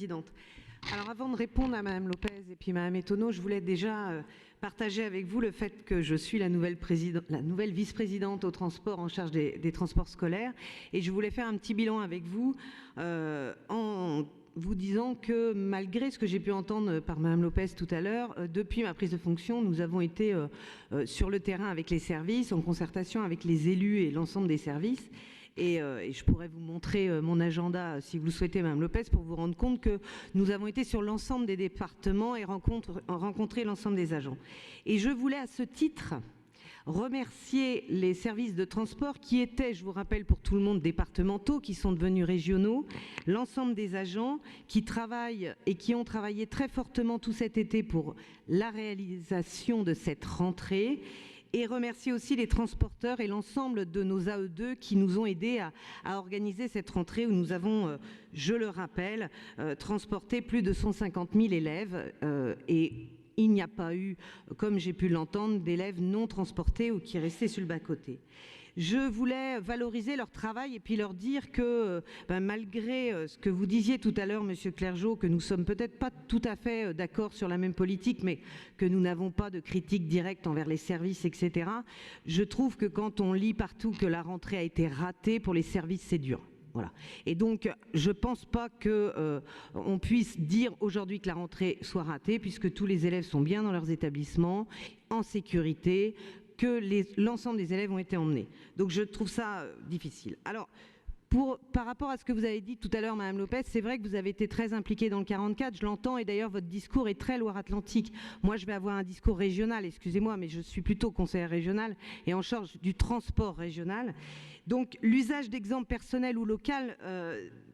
Présidente. Alors avant de répondre à Madame Lopez et puis Madame Etono, je voulais déjà partager avec vous le fait que je suis la nouvelle vice-présidente au transport en charge des transports scolaires, et je voulais faire un petit bilan avec vous en vous disant que malgré ce que j'ai pu entendre par Madame Lopez tout à l'heure, depuis ma prise de fonction, nous avons été sur le terrain avec les services, en concertation avec les élus et l'ensemble des services. Et je pourrais vous montrer mon agenda, si vous le souhaitez, Mme Lopez, pour vous rendre compte que nous avons été sur l'ensemble des départements et rencontré l'ensemble des agents. Et je voulais à ce titre remercier les services de transport qui étaient, je vous rappelle pour tout le monde, départementaux, qui sont devenus régionaux, l'ensemble des agents qui travaillent et qui ont travaillé très fortement tout cet été pour la réalisation de cette rentrée. Et remercier aussi les transporteurs et l'ensemble de nos AE2 qui nous ont aidés à organiser cette rentrée où nous avons, je le rappelle, transporté plus de 150 000 élèves et il n'y a pas eu, comme j'ai pu l'entendre, d'élèves non transportés ou qui restaient sur le bas-côté. Je voulais valoriser leur travail et puis leur dire que malgré ce que vous disiez tout à l'heure, Monsieur Clergeau, que nous sommes peut-être pas tout à fait d'accord sur la même politique, mais que nous n'avons pas de critique directe envers les services, etc. Je trouve que quand on lit partout que la rentrée a été ratée, pour les services, c'est dur. Voilà. Et donc, je ne pense pas qu'on puisse dire aujourd'hui que la rentrée soit ratée, puisque tous les élèves sont bien dans leurs établissements, en sécurité, que l'ensemble des élèves ont été emmenés. Donc je trouve ça difficile. Alors, par rapport à ce que vous avez dit tout à l'heure, Madame Lopez, c'est vrai que vous avez été très impliquée dans le 44, je l'entends, et d'ailleurs votre discours est très Loire-Atlantique. Moi, je vais avoir un discours régional, excusez-moi, mais je suis plutôt conseillère régionale et en charge du transport régional. Donc, l'usage d'exemples personnels ou local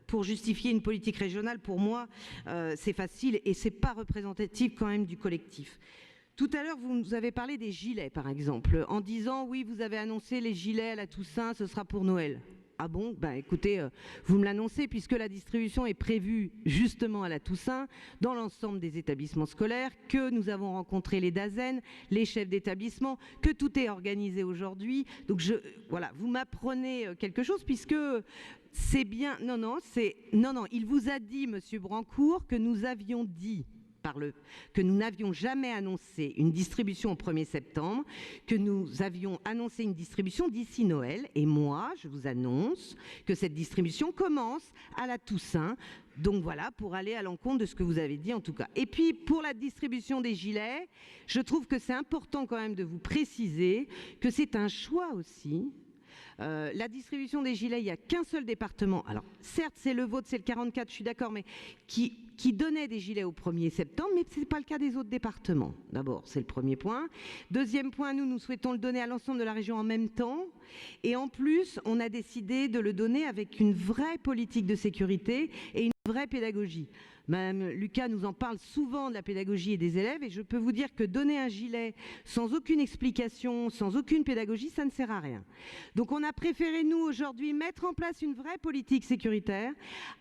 pour justifier une politique régionale, pour moi, c'est facile et c'est pas représentatif quand même du collectif. Tout à l'heure, vous nous avez parlé des gilets, par exemple, en disant, oui, vous avez annoncé les gilets à la Toussaint, ce sera pour Noël. Ah bon? Ben écoutez, vous me l'annoncez, puisque la distribution est prévue justement à la Toussaint, dans l'ensemble des établissements scolaires, que nous avons rencontré les DAZEN, les chefs d'établissement, que tout est organisé aujourd'hui. Donc voilà, vous m'apprenez quelque chose, puisque c'est bien... Non, il vous a dit, Monsieur Brancourt, que nous avions dit... que nous n'avions jamais annoncé une distribution au 1er septembre, que nous avions annoncé une distribution d'ici Noël. Et moi, je vous annonce que cette distribution commence à la Toussaint. Donc voilà, pour aller à l'encontre de ce que vous avez dit en tout cas. Et puis, pour la distribution des gilets, je trouve que c'est important quand même de vous préciser que c'est un choix aussi. La distribution des gilets, il n'y a qu'un seul département. Alors, certes, c'est le vôtre, c'est le 44, je suis d'accord, mais qui donnait des gilets au 1er septembre, mais ce n'est pas le cas des autres départements. D'abord, c'est le premier point. Deuxième point, nous souhaitons le donner à l'ensemble de la région en même temps. Et en plus, on a décidé de le donner avec une vraie politique de sécurité et une vraie pédagogie. Madame Lucas nous en parle souvent de la pédagogie et des élèves, et je peux vous dire que donner un gilet sans aucune explication, sans aucune pédagogie, ça ne sert à rien. Donc on a préféré, nous, aujourd'hui, mettre en place une vraie politique sécuritaire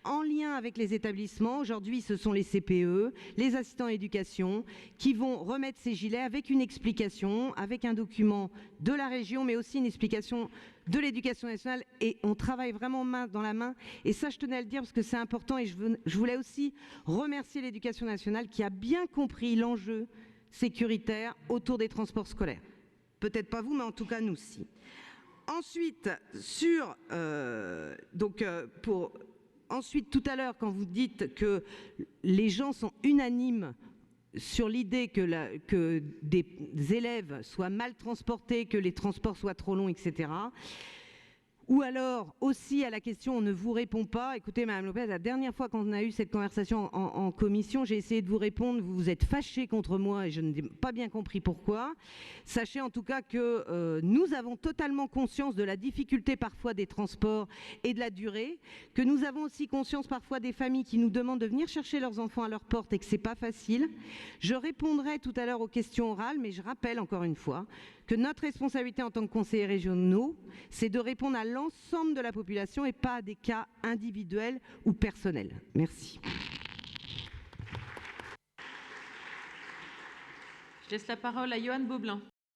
en lien avec les établissements. Aujourd'hui, ce sont les CPE, les assistants éducation, qui vont remettre ces gilets avec une explication, avec un document de la région, mais aussi une explication de l'éducation nationale, et on travaille vraiment main dans la main, et ça je tenais à le dire parce que c'est important, et je voulais aussi remercier l'éducation nationale qui a bien compris l'enjeu sécuritaire autour des transports scolaires. Peut-être pas vous, mais en tout cas nous si. Ensuite, ensuite tout à l'heure, quand vous dites que les gens sont unanimes sur l'idée que des élèves soient mal transportés, que les transports soient trop longs, etc. Ou alors, aussi à la question, on ne vous répond pas. Écoutez, Madame Lopez, la dernière fois qu'on a eu cette conversation en commission, j'ai essayé de vous répondre, vous vous êtes fâchée contre moi et je n'ai pas bien compris pourquoi. Sachez en tout cas que nous avons totalement conscience de la difficulté parfois des transports et de la durée, que nous avons aussi conscience parfois des familles qui nous demandent de venir chercher leurs enfants à leur porte et que c'est pas facile. Je répondrai tout à l'heure aux questions orales, mais je rappelle encore une fois que notre responsabilité en tant que conseillers régionaux, c'est de répondre à l'ensemble de la population et pas à des cas individuels ou personnels. Merci. Je laisse la parole à Johan Beaublin.